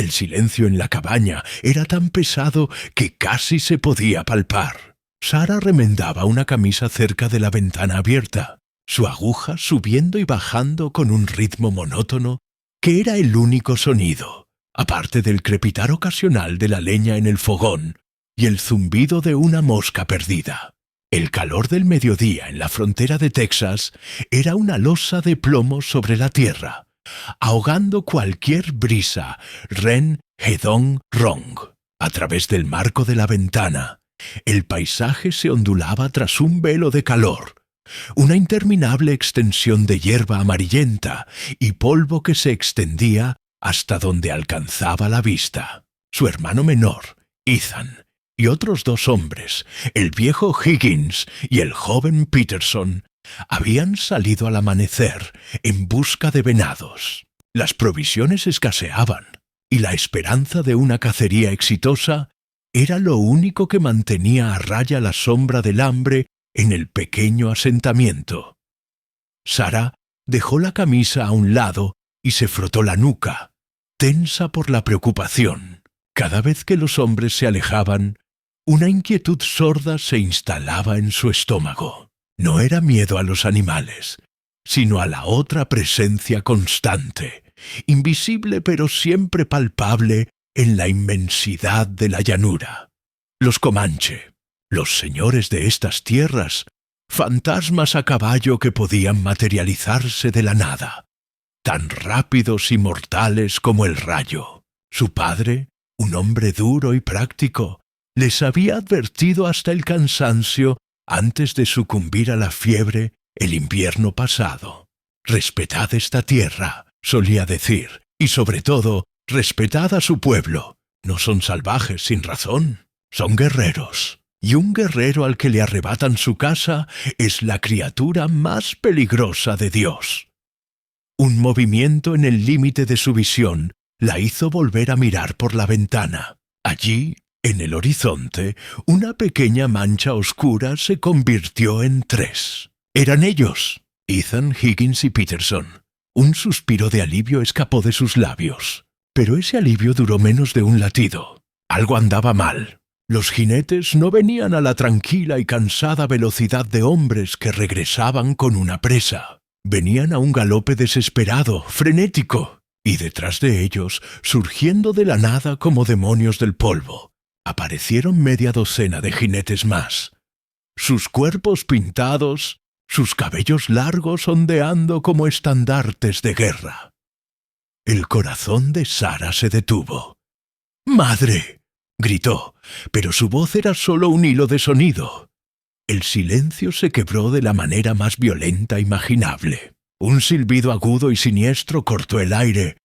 El silencio en la cabaña era tan pesado que casi se podía palpar. Sara remendaba una camisa cerca de la ventana abierta, su aguja subiendo y bajando con un ritmo monótono que era el único sonido, aparte del crepitar ocasional de la leña en el fogón y el zumbido de una mosca perdida. El calor del mediodía en la frontera de Texas era una losa de plomo sobre la tierra, ahogando cualquier brisa ren, hedón, rong. A través del marco de la ventana, el paisaje se ondulaba tras un velo de calor, una interminable extensión de hierba amarillenta y polvo que se extendía hasta donde alcanzaba la vista. Su hermano menor, Ethan, y otros 2 hombres, el viejo Higgins y el joven Peterson, habían salido al amanecer en busca de venados. Las provisiones escaseaban, y la esperanza de una cacería exitosa era lo único que mantenía a raya la sombra del hambre en el pequeño asentamiento. Sara dejó la camisa a un lado y se frotó la nuca, tensa por la preocupación. Cada vez que los hombres se alejaban, una inquietud sorda se instalaba en su estómago. No era miedo a los animales, sino a la otra presencia constante, invisible pero siempre palpable en la inmensidad de la llanura. Los Comanche, los señores de estas tierras, fantasmas a caballo que podían materializarse de la nada, tan rápidos y mortales como el rayo. Su padre, un hombre duro y práctico, les había advertido hasta el cansancio antes de sucumbir a la fiebre el invierno pasado. «Respetad esta tierra», solía decir, y sobre todo, respetad a su pueblo. No son salvajes sin razón, son guerreros. Y un guerrero al que le arrebatan su casa es la criatura más peligrosa de Dios. Un movimiento en el límite de su visión la hizo volver a mirar por la ventana. Allí, en el horizonte, una pequeña mancha oscura se convirtió en 3. Eran ellos, Ethan, Higgins y Peterson. Un suspiro de alivio escapó de sus labios, pero ese alivio duró menos de un latido. Algo andaba mal. Los jinetes no venían a la tranquila y cansada velocidad de hombres que regresaban con una presa. Venían a un galope desesperado, frenético, y detrás de ellos, surgiendo de la nada como demonios del polvo, aparecieron media docena de jinetes más. Sus cuerpos pintados, sus cabellos largos ondeando como estandartes de guerra. El corazón de Sara se detuvo. «¡Madre!», gritó, pero su voz era solo un hilo de sonido. El silencio se quebró de la manera más violenta imaginable. Un silbido agudo y siniestro cortó el aire,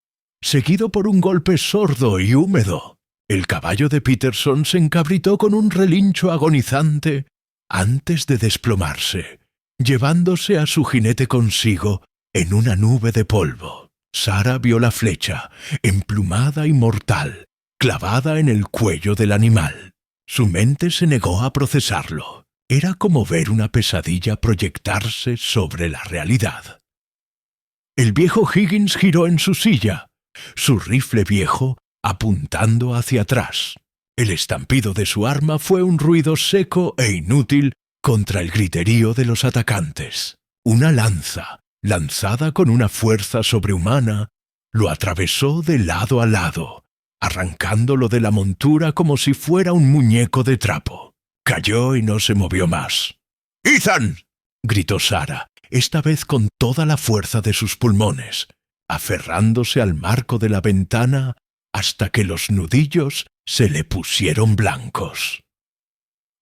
seguido por un golpe sordo y húmedo. El caballo de Peterson se encabritó con un relincho agonizante antes de desplomarse, llevándose a su jinete consigo en una nube de polvo. Sara vio la flecha, emplumada y mortal, clavada en el cuello del animal. Su mente se negó a procesarlo. Era como ver una pesadilla proyectarse sobre la realidad. El viejo Higgins giró en su silla, su rifle viejo apuntando hacia atrás. El estampido de su arma fue un ruido seco e inútil contra el griterío de los atacantes. Una lanza, lanzada con una fuerza sobrehumana, lo atravesó de lado a lado, arrancándolo de la montura como si fuera un muñeco de trapo. Cayó y no se movió más. «¡Ethan!», gritó Sara, esta vez con toda la fuerza de sus pulmones, aferrándose al marco de la ventana hasta que los nudillos se le pusieron blancos.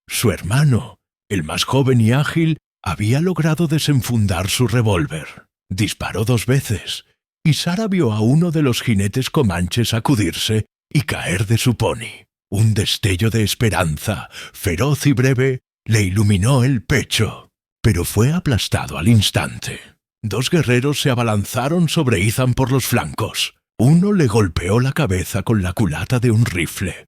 Su hermano, el más joven y ágil, había logrado desenfundar su revólver. Disparó 2 veces, y Sara vio a uno de los jinetes comanches sacudirse y caer de su pony. Un destello de esperanza, feroz y breve, le iluminó el pecho, pero fue aplastado al instante. 2 guerreros se abalanzaron sobre Ethan por los flancos. Uno le golpeó la cabeza con la culata de un rifle.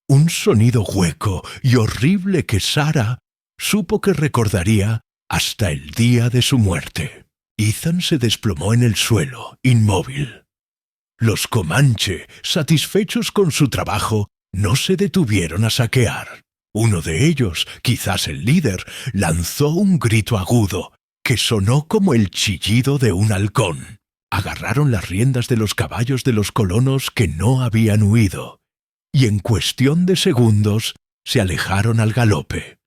Un sonido hueco y horrible que Sara supo que recordaría hasta el día de su muerte. Ethan se desplomó en el suelo, inmóvil. Los Comanche, satisfechos con su trabajo, no se detuvieron a saquear. Uno de ellos, quizás el líder, lanzó un grito agudo que sonó como el chillido de un halcón. Agarraron las riendas de los caballos de los colonos que no habían huido, y en cuestión de segundos se alejaron al galope,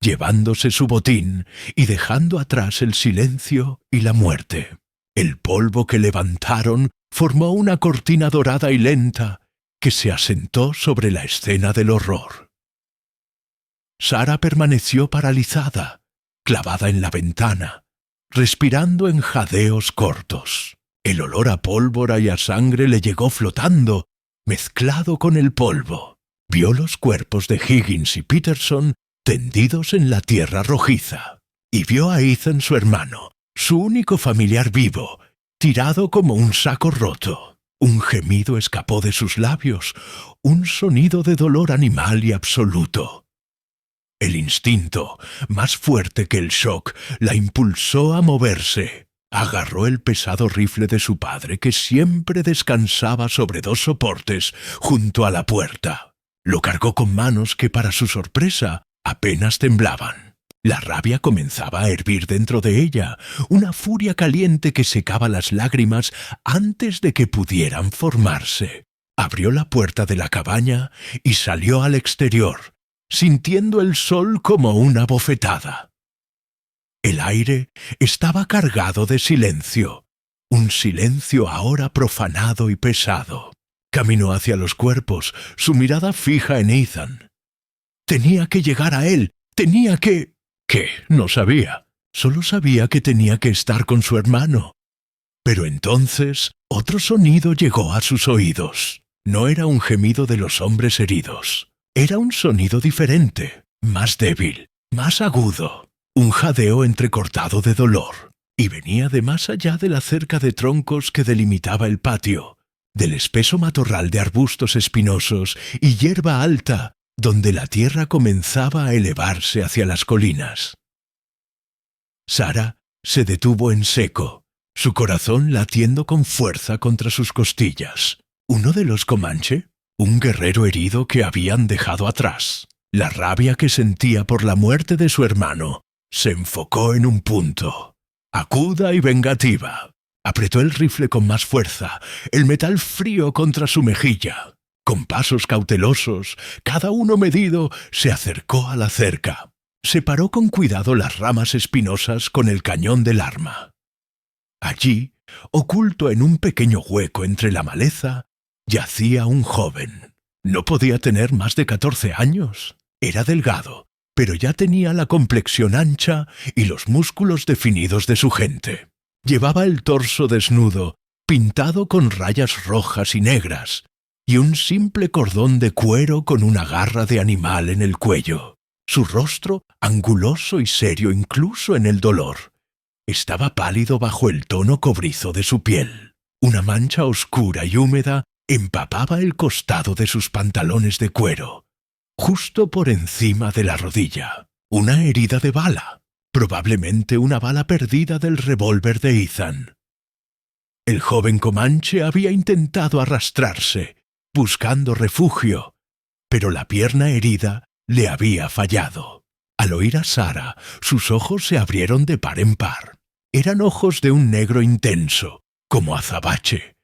llevándose su botín y dejando atrás el silencio y la muerte. El polvo que levantaron formó una cortina dorada y lenta que se asentó sobre la escena del horror. Sara permaneció paralizada, clavada en la ventana, respirando en jadeos cortos. El olor a pólvora y a sangre le llegó flotando, mezclado con el polvo. Vio los cuerpos de Higgins y Peterson tendidos en la tierra rojiza, y vio a Ethan, su hermano, su único familiar vivo, tirado como un saco roto. Un gemido escapó de sus labios, un sonido de dolor animal y absoluto. El instinto, más fuerte que el shock, la impulsó a moverse. Agarró el pesado rifle de su padre, que siempre descansaba sobre dos soportes junto a la puerta. Lo cargó con manos que, para su sorpresa, apenas temblaban. La rabia comenzaba a hervir dentro de ella, una furia caliente que secaba las lágrimas antes de que pudieran formarse. Abrió la puerta de la cabaña y salió al exterior, sintiendo el sol como una bofetada. El aire estaba cargado de silencio, un silencio ahora profanado y pesado. Caminó hacia los cuerpos, su mirada fija en Ethan. Tenía que llegar a él, tenía que... ¿Qué? No sabía. Solo sabía que tenía que estar con su hermano. Pero entonces otro sonido llegó a sus oídos. No era un gemido de los hombres heridos. Era un sonido diferente, más débil, más agudo. Un jadeo entrecortado de dolor, y venía de más allá de la cerca de troncos que delimitaba el patio, del espeso matorral de arbustos espinosos y hierba alta, donde la tierra comenzaba a elevarse hacia las colinas. Sara se detuvo en seco, su corazón latiendo con fuerza contra sus costillas. ¿Uno de los Comanche? ¿Un guerrero herido que habían dejado atrás? La rabia que sentía por la muerte de su hermano se enfocó en un punto, aguda y vengativa. Apretó el rifle con más fuerza, el metal frío contra su mejilla. Con pasos cautelosos, cada uno medido, se acercó a la cerca. Separó con cuidado las ramas espinosas con el cañón del arma. Allí, oculto en un pequeño hueco entre la maleza, yacía un joven. No podía tener más de 14 años. Era delgado, pero ya tenía la complexión ancha y los músculos definidos de su gente. Llevaba el torso desnudo, pintado con rayas rojas y negras, y un simple cordón de cuero con una garra de animal en el cuello. Su rostro, anguloso y serio incluso en el dolor, estaba pálido bajo el tono cobrizo de su piel. Una mancha oscura y húmeda empapaba el costado de sus pantalones de cuero, justo por encima de la rodilla. Una herida de bala, probablemente una bala perdida del revólver de Ethan. El joven Comanche había intentado arrastrarse, buscando refugio, pero la pierna herida le había fallado. Al oír a Sara, sus ojos se abrieron de par en par. Eran ojos de un negro intenso, como azabache,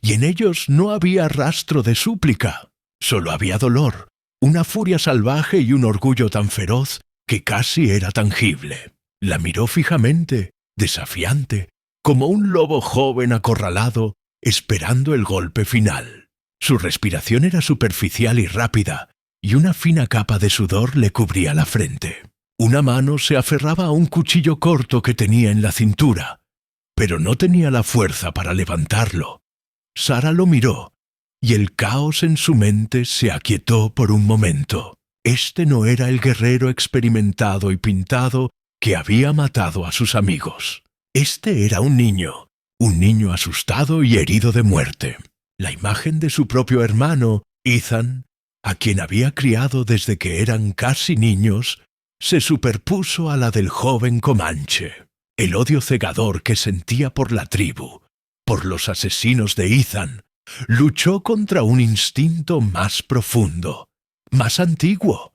y en ellos no había rastro de súplica, solo había dolor, una furia salvaje y un orgullo tan feroz que casi era tangible. La miró fijamente, desafiante, como un lobo joven acorralado, esperando el golpe final. Su respiración era superficial y rápida, y una fina capa de sudor le cubría la frente. Una mano se aferraba a un cuchillo corto que tenía en la cintura, pero no tenía la fuerza para levantarlo. Sara lo miró, y el caos en su mente se aquietó por un momento. Este no era el guerrero experimentado y pintado que había matado a sus amigos. Este era un niño asustado y herido de muerte. La imagen de su propio hermano, Ethan, a quien había criado desde que eran casi niños, se superpuso a la del joven Comanche. El odio cegador que sentía por la tribu, por los asesinos de Ethan, luchó contra un instinto más profundo, más antiguo,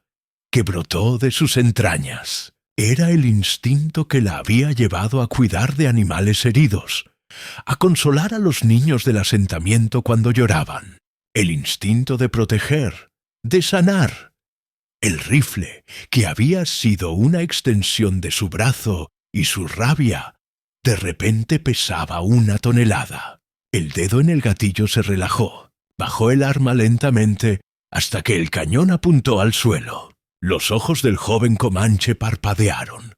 que brotó de sus entrañas. Era el instinto que la había llevado a cuidar de animales heridos, a consolar a los niños del asentamiento cuando lloraban. El instinto de proteger, de sanar. El rifle, que había sido una extensión de su brazo y su rabia, de repente pesaba 1 tonelada. El dedo en el gatillo se relajó. Bajó el arma lentamente hasta que el cañón apuntó al suelo. Los ojos del joven comanche parpadearon.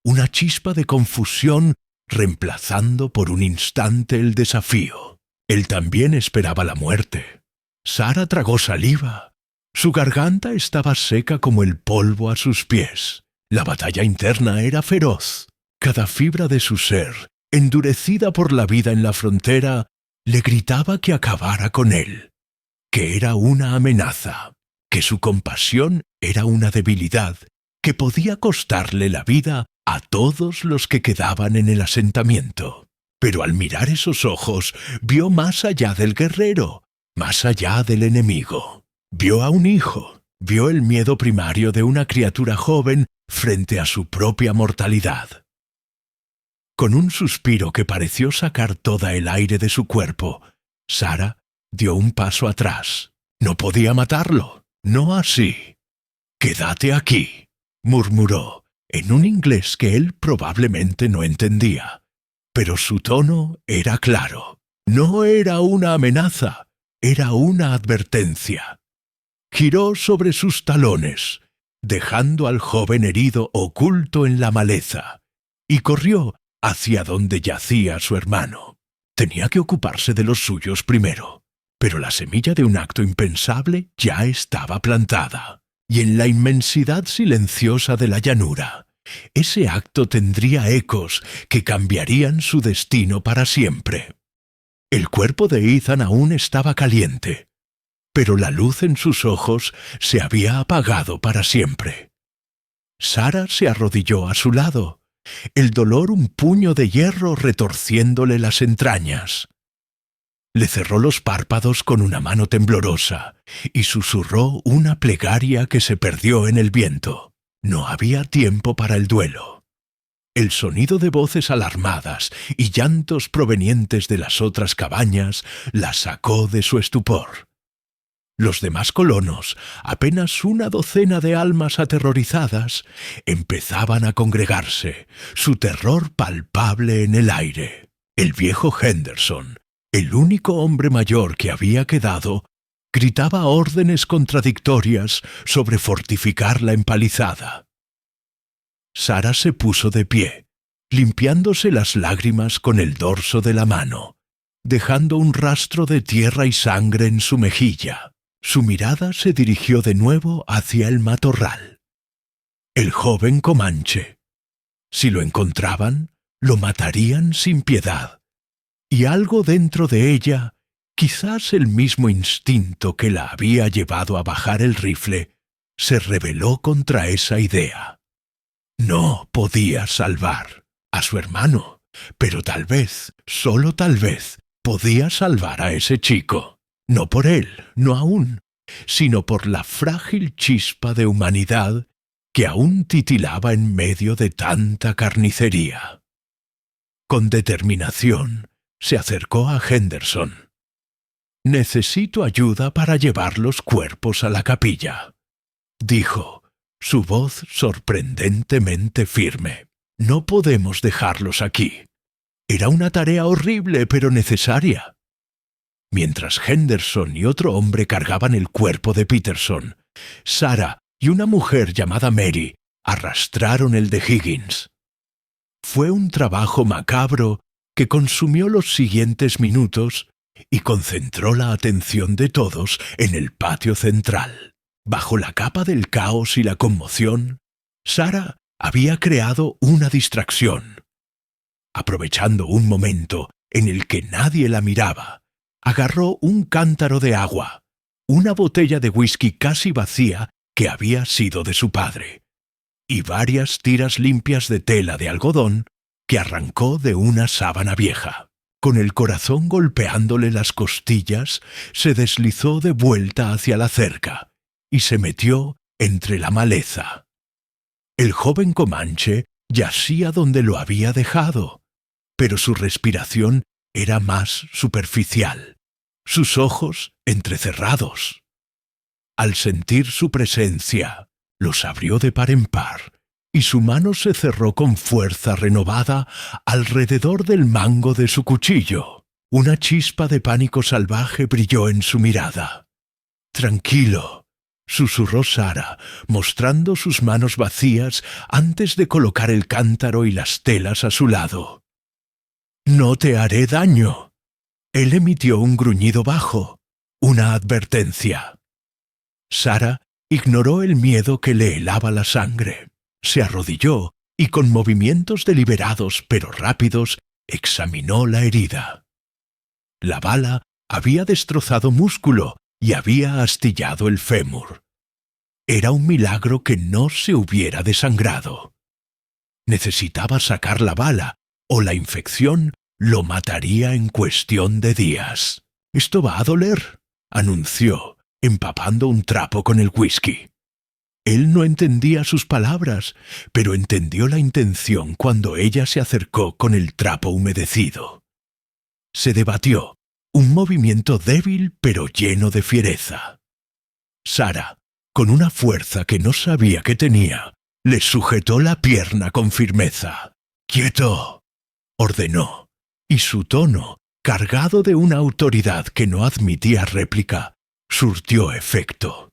Una chispa de confusión reemplazando por un instante el desafío. Él también esperaba la muerte. Sara tragó saliva. Su garganta estaba seca como el polvo a sus pies. La batalla interna era feroz. Cada fibra de su ser, endurecida por la vida en la frontera, le gritaba que acabara con él, que era una amenaza, que su compasión era una debilidad, que podía costarle la vida a todos los que quedaban en el asentamiento. Pero al mirar esos ojos, vio más allá del guerrero, más allá del enemigo. Vio a un hijo, vio el miedo primario de una criatura joven frente a su propia mortalidad. Con un suspiro que pareció sacar toda el aire de su cuerpo, Sara dio un paso atrás. No podía matarlo, no así. «Quédate aquí», murmuró, en un inglés que él probablemente no entendía. Pero su tono era claro. No era una amenaza, era una advertencia. Giró sobre sus talones, dejando al joven herido oculto en la maleza, y corrió hacia donde yacía su hermano. Tenía que ocuparse de los suyos primero, pero la semilla de un acto impensable ya estaba plantada, y en la inmensidad silenciosa de la llanura, ese acto tendría ecos que cambiarían su destino para siempre. El cuerpo de Ethan aún estaba caliente, pero la luz en sus ojos se había apagado para siempre. Sara se arrodilló a su lado, el dolor un puño de hierro retorciéndole las entrañas. Le cerró los párpados con una mano temblorosa y susurró una plegaria que se perdió en el viento. No había tiempo para el duelo. El sonido de voces alarmadas y llantos provenientes de las otras cabañas la sacó de su estupor. Los demás colonos, apenas 12 de almas aterrorizadas, empezaban a congregarse, su terror palpable en el aire. El viejo Henderson, el único hombre mayor que había quedado, gritaba órdenes contradictorias sobre fortificar la empalizada. Sara se puso de pie, limpiándose las lágrimas con el dorso de la mano, dejando un rastro de tierra y sangre en su mejilla. Su mirada se dirigió de nuevo hacia el matorral. El joven comanche. Si lo encontraban, lo matarían sin piedad. Y algo dentro de ella, quizás el mismo instinto que la había llevado a bajar el rifle, se rebeló contra esa idea. No podía salvar a su hermano, pero tal vez, solo tal vez, podía salvar a ese chico. No por él, no aún, sino por la frágil chispa de humanidad que aún titilaba en medio de tanta carnicería. Con determinación se acercó a Henderson. «Necesito ayuda para llevar los cuerpos a la capilla», dijo, su voz sorprendentemente firme. «No podemos dejarlos aquí. Era una tarea horrible pero necesaria». Mientras Henderson y otro hombre cargaban el cuerpo de Peterson, Sara y una mujer llamada Mary arrastraron el de Higgins. Fue un trabajo macabro que consumió los siguientes minutos y concentró la atención de todos en el patio central. Bajo la capa del caos y la conmoción, Sara había creado una distracción. Aprovechando un momento en el que nadie la miraba, agarró un cántaro de agua, una botella de whisky casi vacía que había sido de su padre, y varias tiras limpias de tela de algodón que arrancó de una sábana vieja. con el corazón golpeándole las costillas, se deslizó de vuelta hacia la cerca y se metió entre la maleza. El joven comanche yacía donde lo había dejado, pero su respiración era más superficial, sus ojos entrecerrados. Al sentir su presencia, los abrió de par en par, y su mano se cerró con fuerza renovada alrededor del mango de su cuchillo. Una chispa de pánico salvaje brilló en su mirada. «Tranquilo», susurró Sara, mostrando sus manos vacías antes de colocar el cántaro y las telas a su lado. «No te haré daño». Él emitió un gruñido bajo, una advertencia. Sara ignoró el miedo que le helaba la sangre. Se arrodilló y con movimientos deliberados pero rápidos examinó la herida. La bala había destrozado músculo y había astillado el fémur. Era un milagro que no se hubiera desangrado. Necesitaba sacar la bala o la infección lo mataría en cuestión de días. «Esto va a doler», anunció, empapando un trapo con el whisky. Él no entendía sus palabras, pero entendió la intención cuando ella se acercó con el trapo humedecido. Se debatió, un movimiento débil pero lleno de fiereza. Sara, con una fuerza que no sabía que tenía, le sujetó la pierna con firmeza. «¡Quieto!», ordenó, y su tono, cargado de una autoridad que no admitía réplica, surtió efecto.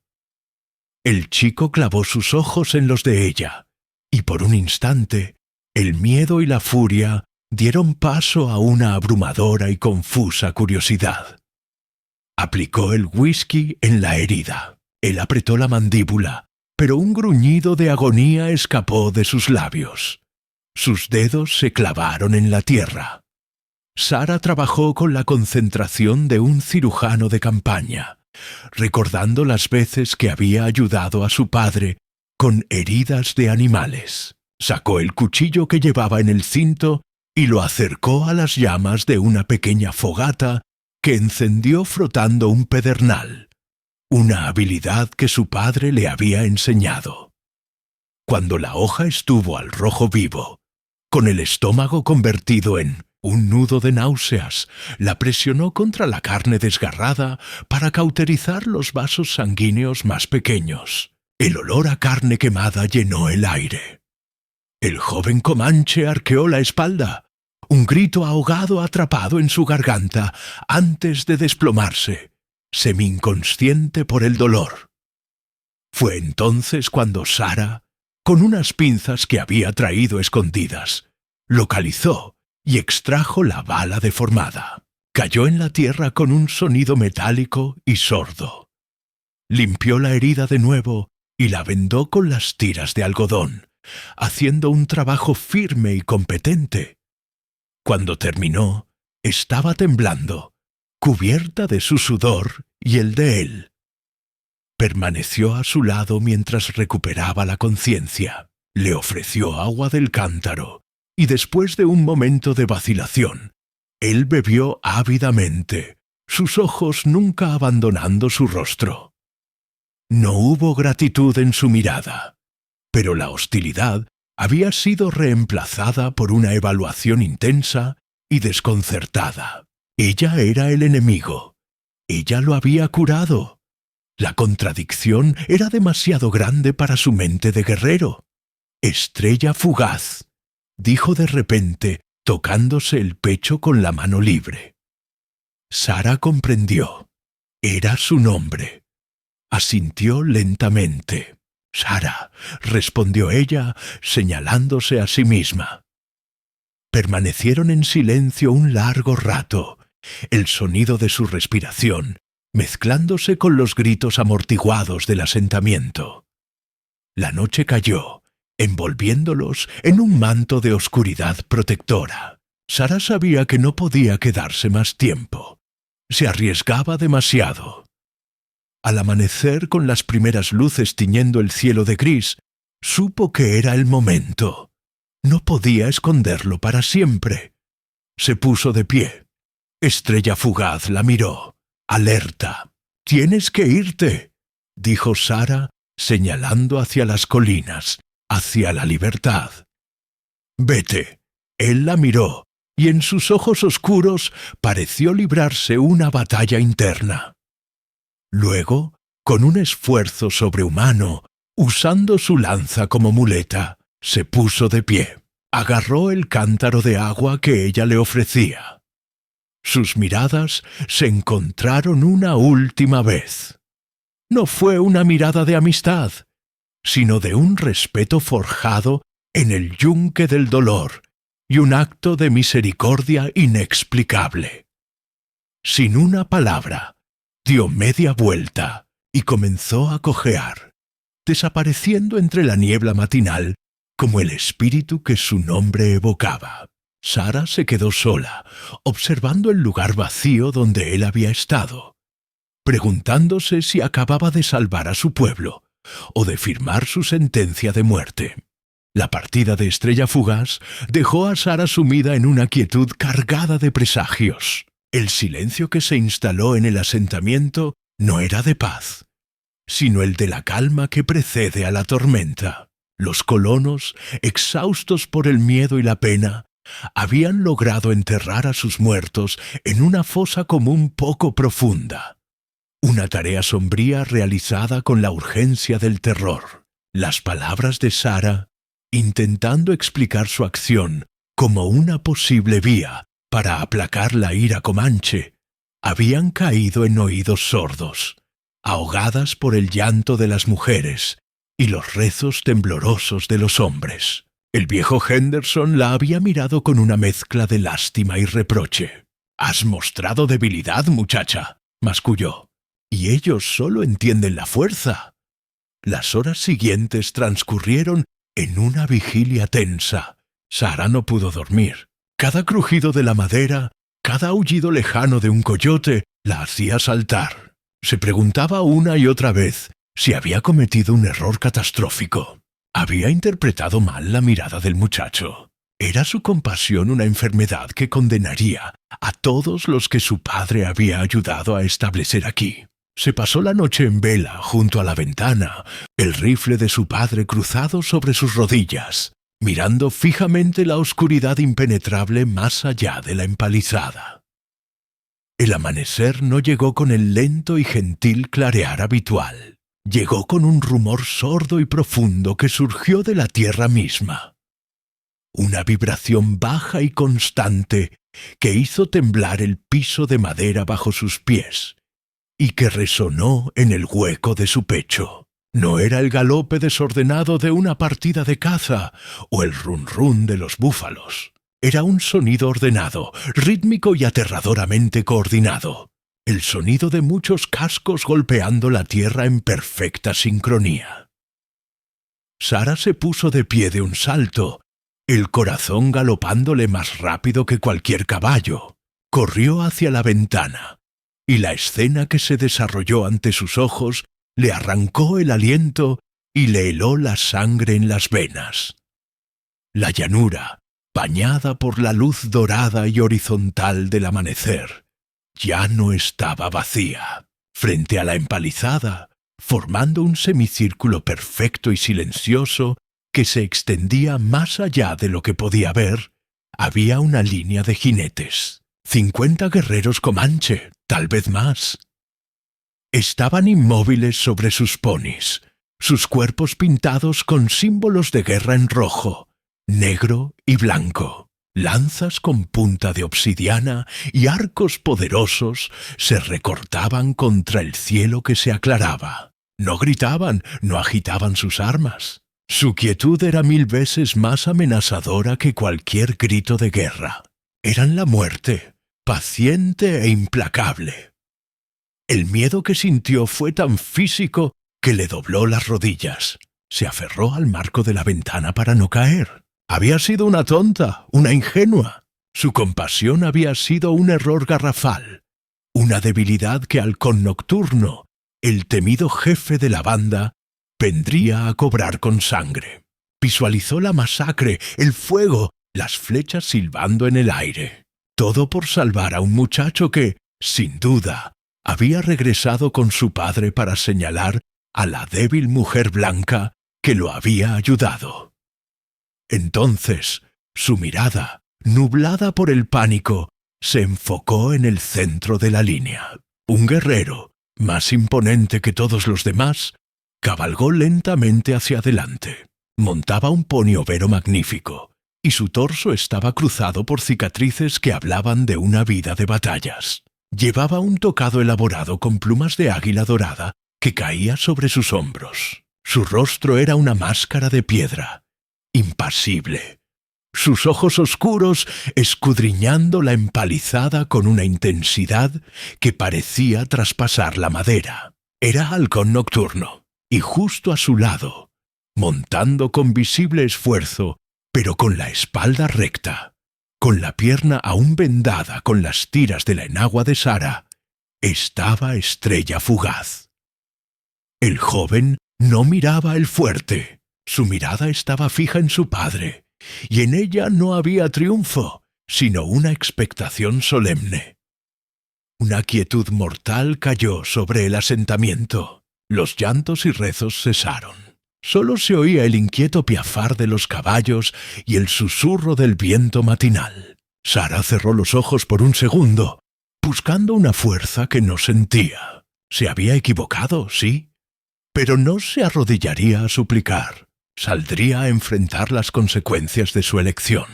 El chico clavó sus ojos en los de ella, y por un instante, el miedo y la furia dieron paso a una abrumadora y confusa curiosidad. Aplicó el whisky en la herida. Él apretó la mandíbula, pero un gruñido de agonía escapó de sus labios. Sus dedos se clavaron en la tierra. Sara trabajó con la concentración de un cirujano de campaña, recordando las veces que había ayudado a su padre con heridas de animales. Sacó el cuchillo que llevaba en el cinto y lo acercó a las llamas de una pequeña fogata que encendió frotando un pedernal, una habilidad que su padre le había enseñado. Cuando la hoja estuvo al rojo vivo, con el estómago convertido en un nudo de náuseas, la presionó contra la carne desgarrada para cauterizar los vasos sanguíneos más pequeños. El olor a carne quemada llenó el aire. El joven comanche arqueó la espalda, un grito ahogado atrapado en su garganta antes de desplomarse, semi-inconsciente por el dolor. Fue entonces cuando Sara, con unas pinzas que había traído escondidas, localizó y extrajo la bala deformada. Cayó en la tierra con un sonido metálico y sordo. Limpió la herida de nuevo y la vendó con las tiras de algodón, haciendo un trabajo firme y competente. Cuando terminó, estaba temblando, cubierta de su sudor y el de él. Permaneció a su lado mientras recuperaba la conciencia. Le ofreció agua del cántaro, y después de un momento de vacilación, él bebió ávidamente, sus ojos nunca abandonando su rostro. No hubo gratitud en su mirada, pero la hostilidad había sido reemplazada por una evaluación intensa y desconcertada. Ella era el enemigo. Ella lo había curado. La contradicción era demasiado grande para su mente de guerrero. «Estrella fugaz», dijo de repente, tocándose el pecho con la mano libre. Sara comprendió. Era su nombre. Asintió lentamente. «Sara», respondió ella, señalándose a sí misma. Permanecieron en silencio un largo rato, el sonido de su respiración mezclándose con los gritos amortiguados del asentamiento. La noche cayó, envolviéndolos en un manto de oscuridad protectora. Sara sabía que no podía quedarse más tiempo. Se arriesgaba demasiado. Al amanecer, con las primeras luces tiñendo el cielo de gris, supo que era el momento. No podía esconderlo para siempre. Se puso de pie. Estrella Fugaz la miró, alerta. «Tienes que irte», dijo Sara, señalando hacia las colinas, hacia la libertad. «Vete». Él la miró, y en sus ojos oscuros pareció librarse una batalla interna. Luego, con un esfuerzo sobrehumano, usando su lanza como muleta, se puso de pie. Agarró el cántaro de agua que ella le ofrecía. Sus miradas se encontraron una última vez. No fue una mirada de amistad, sino de un respeto forjado en el yunque del dolor y un acto de misericordia inexplicable. Sin una palabra, dio media vuelta y comenzó a cojear, desapareciendo entre la niebla matinal como el espíritu que su nombre evocaba. Sara se quedó sola, observando el lugar vacío donde él había estado, preguntándose si acababa de salvar a su pueblo o de firmar su sentencia de muerte. La partida de Estrella Fugaz dejó a Sara sumida en una quietud cargada de presagios. El silencio que se instaló en el asentamiento no era de paz, sino el de la calma que precede a la tormenta. Los colonos, exhaustos por el miedo y la pena, habían logrado enterrar a sus muertos en una fosa común poco profunda. Una tarea sombría realizada con la urgencia del terror. Las palabras de Sara, intentando explicar su acción como una posible vía para aplacar la ira comanche, habían caído en oídos sordos, ahogadas por el llanto de las mujeres y los rezos temblorosos de los hombres. El viejo Henderson la había mirado con una mezcla de lástima y reproche. «Has mostrado debilidad, muchacha», masculló, «y ellos solo entienden la fuerza». Las horas siguientes transcurrieron en una vigilia tensa. Sara no pudo dormir. Cada crujido de la madera, cada aullido lejano de un coyote la hacía saltar. Se preguntaba una y otra vez si había cometido un error catastrófico. Había interpretado mal la mirada del muchacho. ¿Era su compasión una enfermedad que condenaría a todos los que su padre había ayudado a establecer aquí? Se pasó la noche en vela junto a la ventana, el rifle de su padre cruzado sobre sus rodillas, mirando fijamente la oscuridad impenetrable más allá de la empalizada. El amanecer no llegó con el lento y gentil clarear habitual. Llegó con un rumor sordo y profundo que surgió de la tierra misma. Una vibración baja y constante que hizo temblar el piso de madera bajo sus pies y que resonó en el hueco de su pecho. No era el galope desordenado de una partida de caza o el run-run de los búfalos. Era un sonido ordenado, rítmico y aterradoramente coordinado. El sonido de muchos cascos golpeando la tierra en perfecta sincronía. Sara se puso de pie de un salto, el corazón galopándole más rápido que cualquier caballo. Corrió hacia la ventana, y la escena que se desarrolló ante sus ojos le arrancó el aliento y le heló la sangre en las venas. La llanura, bañada por la luz dorada y horizontal del amanecer, ya no estaba vacía. Frente a la empalizada, formando un semicírculo perfecto y silencioso que se extendía más allá de lo que podía ver, había una línea de jinetes. 50 guerreros comanche, tal vez más. Estaban inmóviles sobre sus ponis, sus cuerpos pintados con símbolos de guerra en rojo, negro y blanco. Lanzas con punta de obsidiana y arcos poderosos se recortaban contra el cielo que se aclaraba. No gritaban, no agitaban sus armas. Su quietud era 1000 veces más amenazadora que cualquier grito de guerra. Eran la muerte, paciente e implacable. El miedo que sintió fue tan físico que le dobló las rodillas. Se aferró al marco de la ventana para no caer. Había sido una tonta, una ingenua. Su compasión había sido un error garrafal, una debilidad que halcón nocturno, el temido jefe de la banda, vendría a cobrar con sangre. Visualizó la masacre, el fuego, las flechas silbando en el aire. Todo por salvar a un muchacho que, sin duda, había regresado con su padre para señalar a la débil mujer blanca que lo había ayudado. Entonces, su mirada, nublada por el pánico, se enfocó en el centro de la línea. Un guerrero, más imponente que todos los demás, cabalgó lentamente hacia adelante. Montaba un poni overo magnífico, y su torso estaba cruzado por cicatrices que hablaban de una vida de batallas. Llevaba un tocado elaborado con plumas de águila dorada que caía sobre sus hombros. Su rostro era una máscara de piedra, impasible. Sus ojos oscuros escudriñando la empalizada con una intensidad que parecía traspasar la madera. Era Halcón Nocturno, y justo a su lado, montando con visible esfuerzo, pero con la espalda recta, con la pierna aún vendada con las tiras de la enagua de Sara, estaba Estrella Fugaz. El joven no miraba el fuerte, su mirada estaba fija en su padre, y en ella no había triunfo, sino una expectación solemne. Una quietud mortal cayó sobre el asentamiento. Los llantos y rezos cesaron. Solo se oía el inquieto piafar de los caballos y el susurro del viento matinal. Sara cerró los ojos por un segundo, buscando una fuerza que no sentía. Se había equivocado, sí, pero no se arrodillaría a suplicar. Saldría a enfrentar las consecuencias de su elección.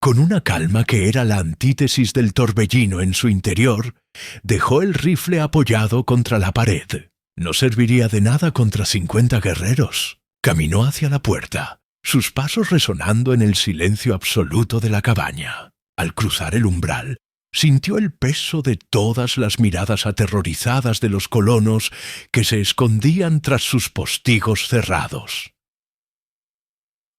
Con una calma que era la antítesis del torbellino en su interior, dejó el rifle apoyado contra la pared. No serviría de nada contra 50 guerreros. Caminó hacia la puerta, sus pasos resonando en el silencio absoluto de la cabaña. Al cruzar el umbral, sintió el peso de todas las miradas aterrorizadas de los colonos que se escondían tras sus postigos cerrados.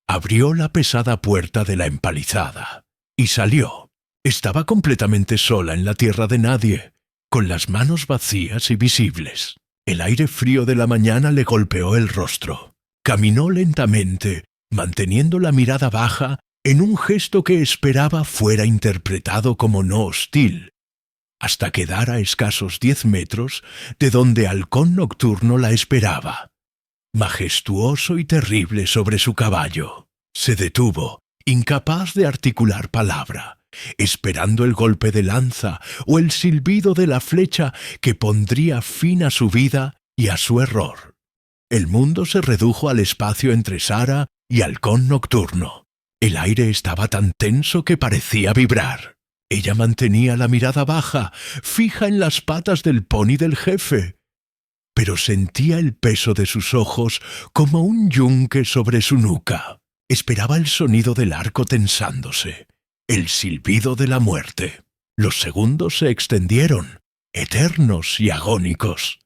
Abrió la pesada puerta de la empalizada y salió. Estaba completamente sola en la tierra de nadie, con las manos vacías y visibles. El aire frío de la mañana le golpeó el rostro. Caminó lentamente, manteniendo la mirada baja en un gesto que esperaba fuera interpretado como no hostil, hasta quedar a escasos 10 metros de donde Halcón Nocturno la esperaba. Majestuoso y terrible sobre su caballo. Se detuvo, incapaz de articular palabra, esperando el golpe de lanza o el silbido de la flecha que pondría fin a su vida y a su error. El mundo se redujo al espacio entre Sara y Halcón Nocturno. El aire estaba tan tenso que parecía vibrar. Ella mantenía la mirada baja, fija en las patas del poni del jefe, pero sentía el peso de sus ojos como un yunque sobre su nuca. Esperaba el sonido del arco tensándose, el silbido de la muerte. Los segundos se extendieron, eternos y agónicos.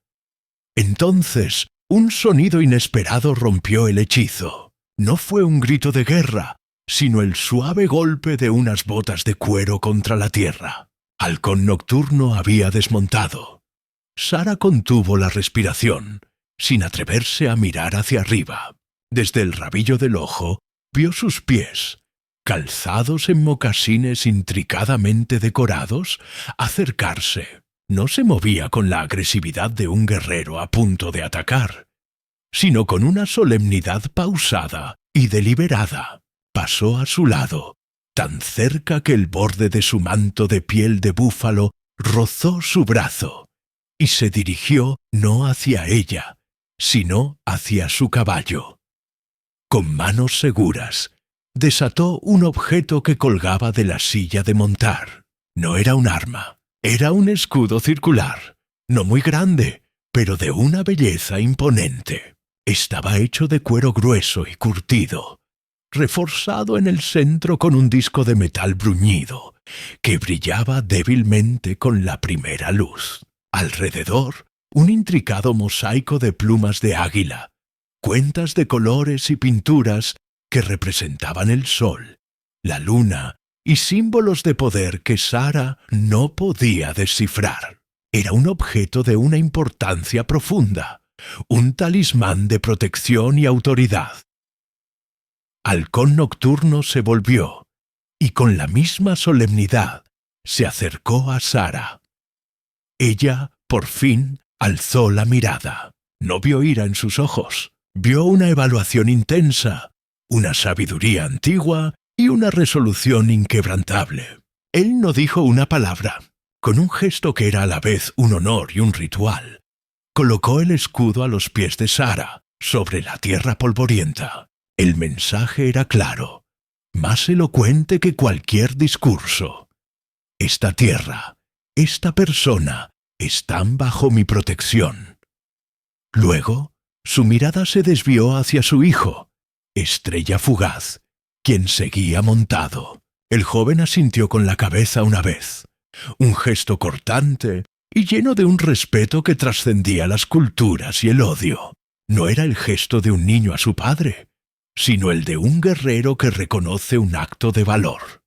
Entonces, un sonido inesperado rompió el hechizo. No fue un grito de guerra, sino el suave golpe de unas botas de cuero contra la tierra. Halcón Nocturno había desmontado. Sara contuvo la respiración, sin atreverse a mirar hacia arriba. Desde el rabillo del ojo, vio sus pies, calzados en mocasines intricadamente decorados, acercarse. No se movía con la agresividad de un guerrero a punto de atacar, sino con una solemnidad pausada y deliberada. Pasó a su lado, tan cerca que el borde de su manto de piel de búfalo rozó su brazo, y se dirigió no hacia ella, sino hacia su caballo. Con manos seguras, desató un objeto que colgaba de la silla de montar. No era un arma. Era un escudo circular, no muy grande, pero de una belleza imponente. Estaba hecho de cuero grueso y curtido, reforzado en el centro con un disco de metal bruñido, que brillaba débilmente con la primera luz. Alrededor, un intricado mosaico de plumas de águila, cuentas de colores y pinturas que representaban el sol, la luna, y símbolos de poder que Sara no podía descifrar. Era un objeto de una importancia profunda, un talismán de protección y autoridad. Halcón Nocturno se volvió, y con la misma solemnidad se acercó a Sara. Ella, por fin, alzó la mirada. No vio ira en sus ojos. Vio una evaluación intensa, una sabiduría antigua y una resolución inquebrantable. Él no dijo una palabra. Con un gesto que era a la vez un honor y un ritual, colocó el escudo a los pies de Sara, sobre la tierra polvorienta. El mensaje era claro, más elocuente que cualquier discurso. Esta tierra, esta persona, están bajo mi protección. Luego, su mirada se desvió hacia su hijo, Estrella Fugaz, quien seguía montado. El joven asintió con la cabeza una vez, un gesto cortante y lleno de un respeto que trascendía las culturas y el odio. No era el gesto de un niño a su padre, sino el de un guerrero que reconoce un acto de valor.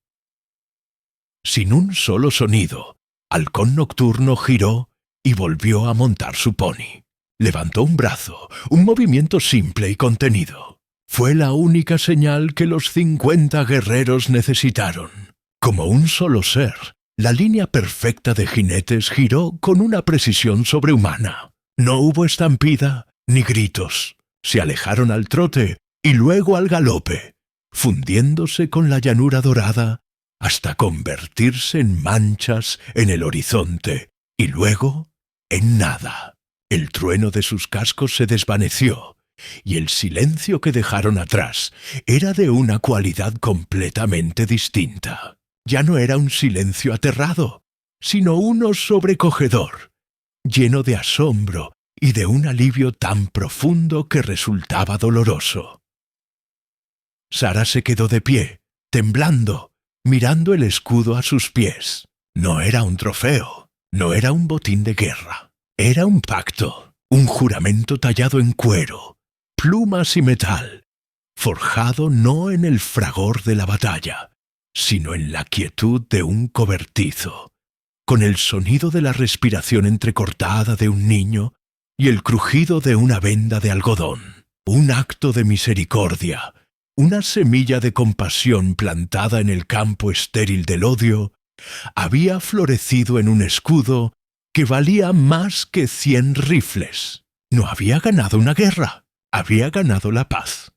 Sin un solo sonido, Halcón Nocturno giró y volvió a montar su pony. Levantó un brazo, un movimiento simple y contenido. Fue la única señal que los 50 guerreros necesitaron. Como un solo ser, la línea perfecta de jinetes giró con una precisión sobrehumana. No hubo estampida ni gritos. Se alejaron al trote y luego al galope, fundiéndose con la llanura dorada hasta convertirse en manchas en el horizonte y luego en nada. El trueno de sus cascos se desvaneció y el silencio que dejaron atrás era de una cualidad completamente distinta. Ya no era un silencio aterrado, sino uno sobrecogedor, lleno de asombro y de un alivio tan profundo que resultaba doloroso. Sara se quedó de pie, temblando, mirando el escudo a sus pies. No era un trofeo, no era un botín de guerra. Era un pacto, un juramento tallado en cuero, plumas y metal, forjado no en el fragor de la batalla, sino en la quietud de un cobertizo, con el sonido de la respiración entrecortada de un niño y el crujido de una venda de algodón. Un acto de misericordia, una semilla de compasión plantada en el campo estéril del odio, había florecido en un escudo que valía más que 100 rifles. No había ganado una guerra, había ganado la paz.